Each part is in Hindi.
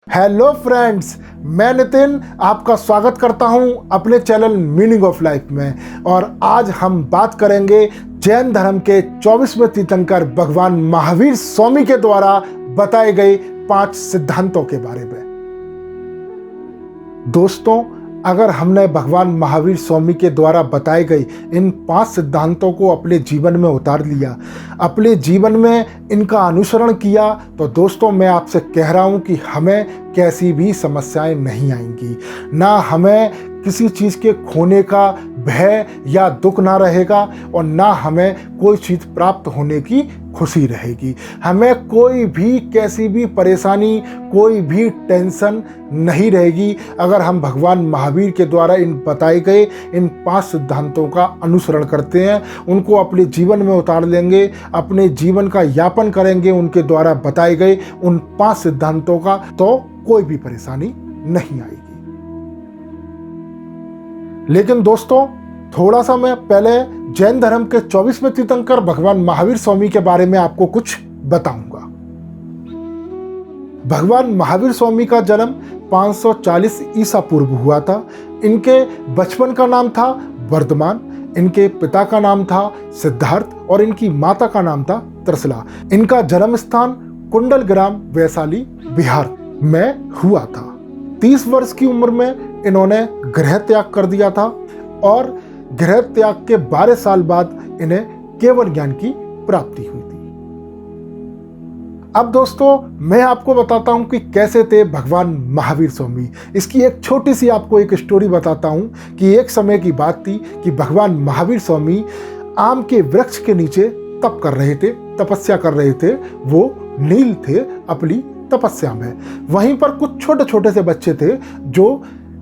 हेलो फ्रेंड्स, मैं नितिन आपका स्वागत करता हूं अपने चैनल मीनिंग ऑफ लाइफ में। और आज हम बात करेंगे जैन धर्म के 24वें तीर्थंकर भगवान महावीर स्वामी के द्वारा बताए गए 5 सिद्धांतों के बारे में। दोस्तों, अगर हमने भगवान महावीर स्वामी के द्वारा बताए गए इन 5 सिद्धांतों को अपने जीवन में उतार लिया, अपने जीवन में इनका अनुसरण किया, तो दोस्तों मैं आपसे कह रहा हूं कि हमें कैसी भी समस्याएं नहीं आएंगी। ना हमें किसी चीज़ के खोने का भय या दुख ना रहेगा और ना हमें कोई चीज़ प्राप्त होने की खुशी रहेगी। हमें कोई भी कैसी भी परेशानी, कोई भी टेंशन नहीं रहेगी अगर हम भगवान महावीर के द्वारा इन बताए गए इन 5 सिद्धांतों का अनुसरण करते हैं, उनको अपने जीवन में उतार लेंगे, अपने जीवन का यापन करेंगे उनके द्वारा बताए गए उन 5 सिद्धांतों का, तो कोई भी परेशानी नहीं आएगी। लेकिन दोस्तों, थोड़ा सा मैं पहले जैन धर्म के 24वें तीर्थंकर भगवान महावीर स्वामी के बारे में आपको कुछ बताऊंगा। भगवान महावीर स्वामी का जन्म 540 ईसा पूर्व हुआ था। इनके बचपन का नाम था वर्धमान, इनके पिता का नाम था सिद्धार्थ और इनकी माता का नाम था त्रसला। इनका जन्म स्थान कुंडल ग्राम, वैशाली, बिहार में हुआ था। 30 वर्ष की उम्र में इन्होंने गृह त्याग कर दिया था और गृह त्याग के 12 साल बाद इन्हें केवल ज्ञान की प्राप्ति हुई थी। अब दोस्तों, मैं आपको बताता हूं कि कैसे थे भगवान महावीर स्वामी। इसकी एक छोटी सी आपको एक स्टोरी बताता हूं कि एक समय की बात थी कि भगवान महावीर स्वामी आम के वृक्ष के नीचे तप कर रहे थे, तपस्या कर रहे थे। वो नील थे अपनी तपस्या में। वहीं पर कुछ छोटे छोटे से बच्चे थे जो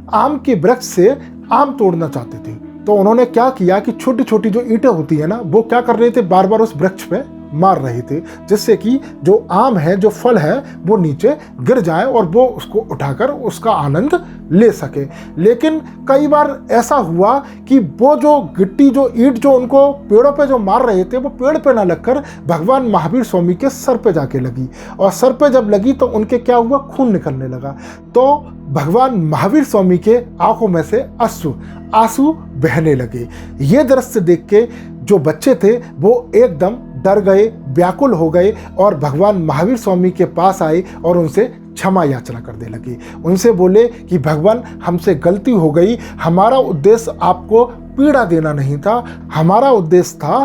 आम के वृक्ष से आम तोड़ना चाहते थे। तो उन्होंने क्या किया कि छोटी छोटी जो ईंटें होती है ना, वो क्या कर रहे थे, बार बार उस वृक्ष पे मार रहे थे, जिससे कि जो आम है, जो फल है, वो नीचे गिर जाए और वो उसको उठाकर उसका आनंद ले सके। लेकिन कई बार ऐसा हुआ कि वो जो गिट्टी, जो ईंट जो उनको पेड़ों पे जो मार रहे थे, वो पेड़ पे ना लगकर भगवान महावीर स्वामी के सर पे जाके लगी। और सर पे जब लगी तो उनके क्या हुआ, खून निकलने लगा। तो भगवान महावीर स्वामी के आंखों में से आंसू बहने लगे। ये दृश्य देख के जो बच्चे थे वो एकदम डर गए, व्याकुल हो गए और भगवान महावीर स्वामी के पास आए और उनसे क्षमा याचना करने लगे। उनसे बोले कि भगवान, हमसे गलती हो गई, हमारा उद्देश्य आपको पीड़ा देना नहीं था, हमारा उद्देश्य था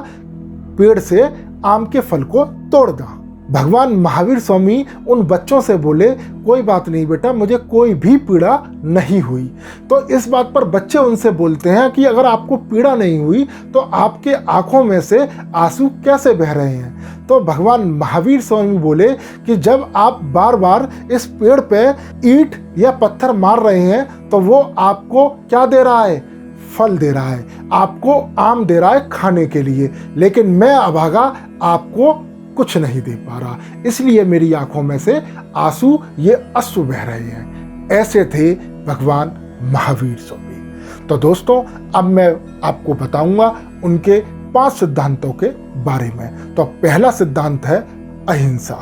पेड़ से आम के फल को तोड़ना। भगवान महावीर स्वामी उन बच्चों से बोले, कोई बात नहीं बेटा, मुझे कोई भी पीड़ा नहीं हुई। तो इस बात पर बच्चे उनसे बोलते हैं कि अगर आपको पीड़ा नहीं हुई तो आपके आंखों में से आंसू कैसे बह रहे हैं। तो भगवान महावीर स्वामी बोले कि जब आप बार बार इस पेड़ पे ईंट या पत्थर मार रहे हैं तो वो आपको क्या दे रहा है, फल दे रहा है, आपको आम दे रहा है खाने के लिए। लेकिन मैं अभागा आपको कुछ नहीं दे पा रहा, इसलिए मेरी आंखों में से आंसू, ये अश्रु बह रहे हैं। ऐसे थे भगवान महावीर स्वामी। तो दोस्तों, अब मैं आपको बताऊंगा उनके 5 सिद्धांतों के बारे में। तो पहला सिद्धांत है अहिंसा,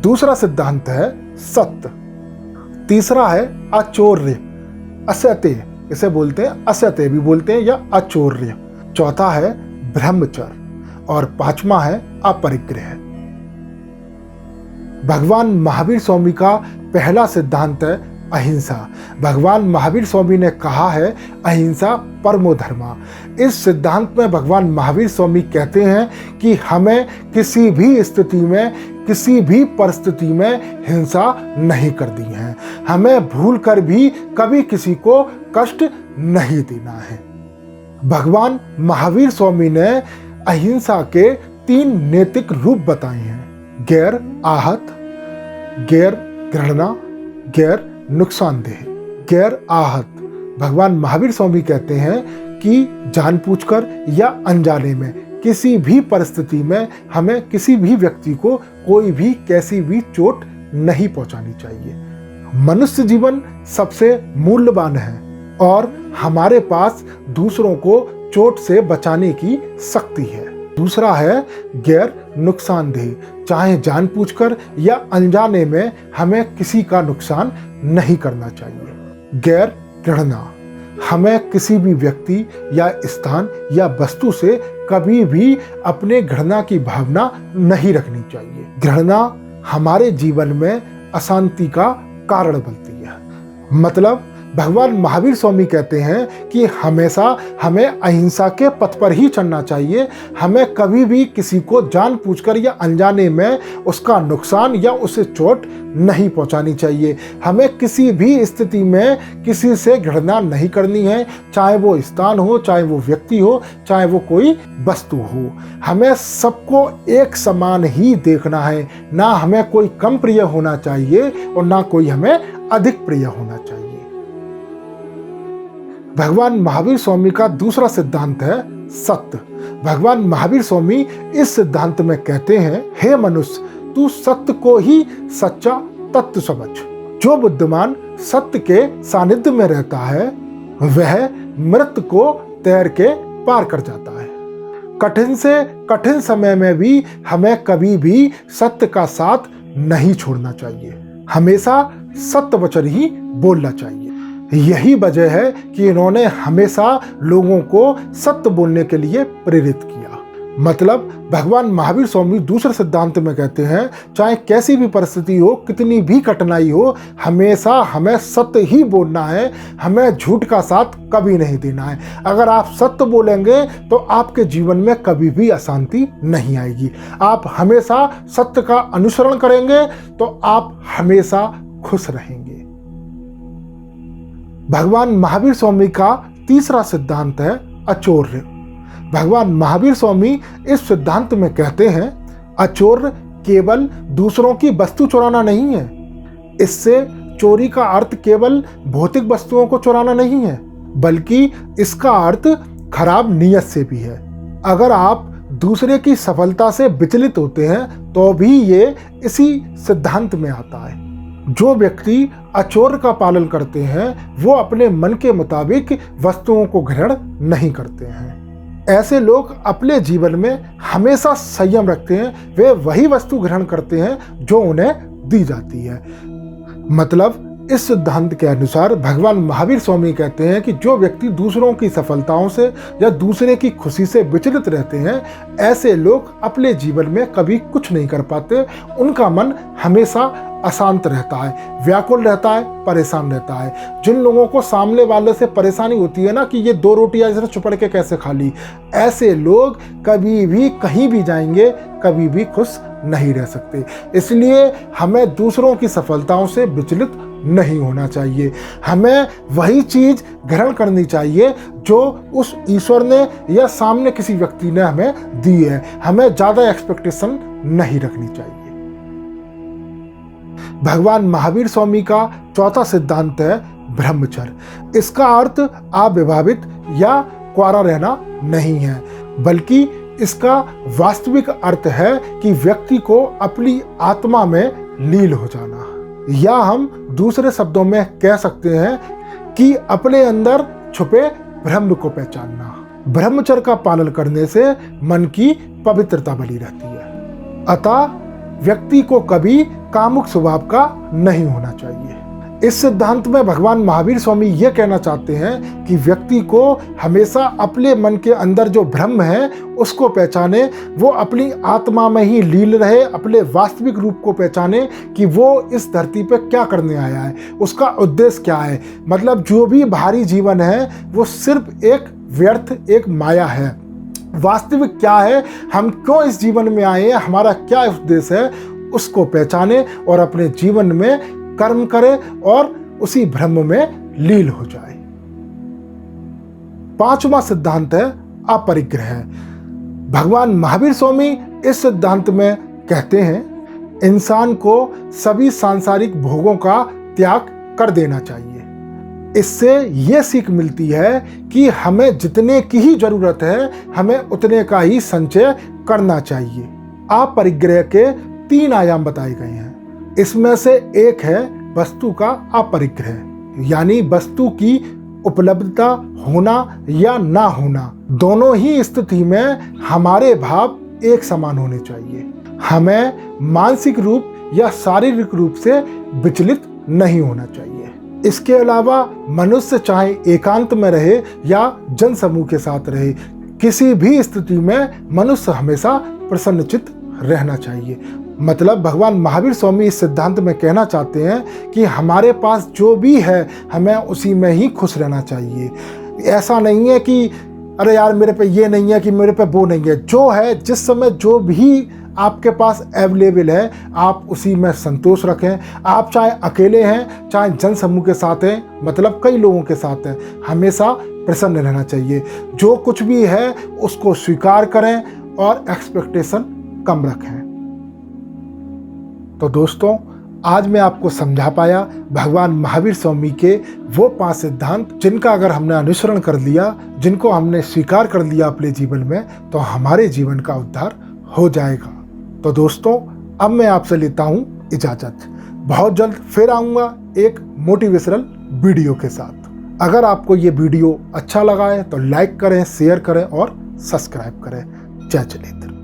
दूसरा सिद्धांत है सत्य, तीसरा है अचौर्य, असत्य, इसे बोलते हैं असत्य भी बोलते हैं या अचौर्य, चौथा है ब्रह्मचर्य और 5वां है अपरिग्रह। भगवान महावीर स्वामी का पहला सिद्धांत है अहिंसा। भगवान महावीर स्वामी ने कहा है अहिंसा परमो धर्मा। इस सिद्धांत में भगवान महावीर स्वामी कहते हैं कि हमें किसी भी स्थिति में, किसी भी परिस्थिति में हिंसा नहीं करनी है। हमें भूल कर भी कभी किसी को कष्ट नहीं देना है। भगवान महावीर स्वामी ने अहिंसा के 3 नैतिक रूप बताए हैं, गैर आहत, गैर घृणा, गैर नुकसानदेह। गैर आहत, भगवान महावीर स्वामी कहते हैं कि जानबूझकर या अनजाने में किसी भी परिस्थिति में हमें किसी भी व्यक्ति को कोई भी कैसी भी चोट नहीं पहुंचानी चाहिए। मनुष्य जीवन सबसे मूल्यवान है और हमारे पास दूसरों को चोट से बचाने की शक्ति है। दूसरा है गैर नुकसानदेह, चाहे जानबूझकर या अनजाने में हमें किसी का नुकसान नहीं करना चाहिए। गैर घृणा, हमें किसी भी व्यक्ति या स्थान या वस्तु से कभी भी अपने घृणा की भावना नहीं रखनी चाहिए। घृणा हमारे जीवन में अशांति का कारण बनती है। मतलब भगवान महावीर स्वामी कहते हैं कि हमेशा हमें अहिंसा के पथ पर ही चलना चाहिए। हमें कभी भी किसी को जानबूझकर या अनजाने में उसका नुकसान या उसे चोट नहीं पहुंचानी चाहिए। हमें किसी भी स्थिति में किसी से घृणा नहीं करनी है, चाहे वो स्थान हो, चाहे वो व्यक्ति हो, चाहे वो कोई वस्तु हो। हमें सबको एक समान ही देखना है, ना हमें कोई कम प्रिय होना चाहिए और ना कोई हमें अधिक प्रिय होना चाहिए। भगवान महावीर स्वामी का दूसरा सिद्धांत है सत्य। भगवान महावीर स्वामी इस सिद्धांत में कहते हैं, हे मनुष्य, तू सत्य को ही सच्चा तत्व समझ। जो बुद्धिमान सत्य के सानिध्य में रहता है वह मृत्यु को तैर के पार कर जाता है। कठिन से कठिन समय में भी हमें कभी भी सत्य का साथ नहीं छोड़ना चाहिए। हमेशा सत्य वचन ही बोलना चाहिए। यही वजह है कि इन्होंने हमेशा लोगों को सत्य बोलने के लिए प्रेरित किया। मतलब भगवान महावीर स्वामी दूसरे सिद्धांत में कहते हैं, चाहे कैसी भी परिस्थिति हो, कितनी भी कठिनाई हो, हमेशा हमें सत्य ही बोलना है। हमें झूठ का साथ कभी नहीं देना है। अगर आप सत्य बोलेंगे तो आपके जीवन में कभी भी अशांति नहीं आएगी। आप हमेशा सत्य का अनुसरण करेंगे तो आप हमेशा खुश रहेंगे। भगवान महावीर स्वामी का तीसरा सिद्धांत है अचौर्य। भगवान महावीर स्वामी इस सिद्धांत में कहते हैं, अचौर्य केवल दूसरों की वस्तु चुराना नहीं है। इससे चोरी का अर्थ केवल भौतिक वस्तुओं को चुराना नहीं है, बल्कि इसका अर्थ खराब नीयत से भी है। अगर आप दूसरे की सफलता से विचलित होते हैं तो भी ये इसी सिद्धांत में आता है। जो व्यक्ति अचौर्य का पालन करते हैं वो अपने मन के मुताबिक वस्तुओं को ग्रहण नहीं करते हैं। ऐसे लोग अपने जीवन में हमेशा संयम रखते हैं। वे वही वस्तु ग्रहण करते हैं जो उन्हें दी जाती है। मतलब इस सिद्धांत के अनुसार भगवान महावीर स्वामी कहते हैं कि जो व्यक्ति दूसरों की सफलताओं से या दूसरे की खुशी से विचलित रहते हैं, ऐसे लोग अपने जीवन में कभी कुछ नहीं कर पाते। उनका मन हमेशा अशांत रहता है, व्याकुल रहता है, परेशान रहता है। जिन लोगों को सामने वाले से परेशानी होती है ना कि ये 2 रोटियां इसे चुपड़ के कैसे खा ली, ऐसे लोग कभी भी कहीं भी जाएंगे कभी भी खुश नहीं रह सकते। इसलिए हमें दूसरों की सफलताओं से विचलित नहीं होना चाहिए। हमें वही चीज ग्रहण करनी चाहिए जो उस ईश्वर ने या सामने किसी व्यक्ति ने हमें दी है। हमें ज्यादा एक्सपेक्टेशन नहीं रखनी चाहिए। भगवान महावीर स्वामी का चौथा सिद्धांत है ब्रह्मचर्य। इसका अर्थ अविवाहित या कुंवारा रहना नहीं है, बल्कि इसका वास्तविक अर्थ है कि व्यक्ति को अपनी आत्मा में लीन हो जाना, या हम दूसरे शब्दों में कह सकते हैं कि अपने अंदर छुपे ब्रह्म को पहचानना। ब्रह्मचर्य का पालन करने से मन की पवित्रता बनी रहती है। अतः व्यक्ति को कभी कामुक स्वभाव का नहीं होना चाहिए। इस सिद्धांत में भगवान महावीर स्वामी ये कहना चाहते हैं कि व्यक्ति को हमेशा अपने मन के अंदर जो ब्रह्म है उसको पहचाने, वो अपनी आत्मा में ही लीन रहे, अपने वास्तविक रूप को पहचाने कि वो इस धरती पे क्या करने आया है, उसका उद्देश्य क्या है। मतलब जो भी बाहरी जीवन है वो सिर्फ एक व्यर्थ, एक माया है। वास्तविक क्या है, हम क्यों इस जीवन में आए हैं, हमारा क्या उद्देश्य है, उसको पहचाने और अपने जीवन में कर्म करे और उसी ब्रह्म में लीन हो जाए। पांचवा सिद्धांत है अपरिग्रह। भगवान महावीर स्वामी इस सिद्धांत में कहते हैं, इंसान को सभी सांसारिक भोगों का त्याग कर देना चाहिए। इससे ये सीख मिलती है कि हमें जितने की ही जरूरत है हमें उतने का ही संचय करना चाहिए। अपरिग्रह के 3 आयाम बताए गए हैं। इसमें से एक है वस्तु का अपरिग्रह, यानी वस्तु की उपलब्धता होना या ना होना, दोनों ही स्थिति में हमारे भाव एक समान होने चाहिए। हमें मानसिक रूप या शारीरिक रूप से विचलित नहीं होना चाहिए। इसके अलावा मनुष्य चाहे एकांत में रहे या जनसमूह के साथ रहे, किसी भी स्थिति में मनुष्य हमेशा प्रसन्नचित्त रहना चाहिए। मतलब भगवान महावीर स्वामी इस सिद्धांत में कहना चाहते हैं कि हमारे पास जो भी है हमें उसी में ही खुश रहना चाहिए। ऐसा नहीं है कि अरे यार मेरे पे ये नहीं है कि मेरे पे वो नहीं है। जो है, जिस समय जो भी आपके पास अवेलेबल है, आप उसी में संतोष रखें। आप चाहे अकेले हैं, चाहे जनसमूह के साथ हैं, मतलब कई लोगों के साथ हैं, हमेशा प्रसन्न रहना चाहिए। जो कुछ भी है उसको स्वीकार करें और एक्सपेक्टेशन कम रखें। तो दोस्तों, आज मैं आपको समझा पाया भगवान महावीर स्वामी के वो 5 सिद्धांत, जिनका अगर हमने अनुसरण कर लिया, जिनको हमने स्वीकार कर लिया अपने जीवन में, तो हमारे जीवन का उद्धार हो जाएगा। तो दोस्तों, अब मैं आपसे लेता हूँ इजाज़त। बहुत जल्द फिर आऊँगा एक मोटिवेशनल वीडियो के साथ। अगर आपको ये वीडियो अच्छा लगा है तो लाइक करें, शेयर करें और सब्सक्राइब करें। जय जिनेंद्र।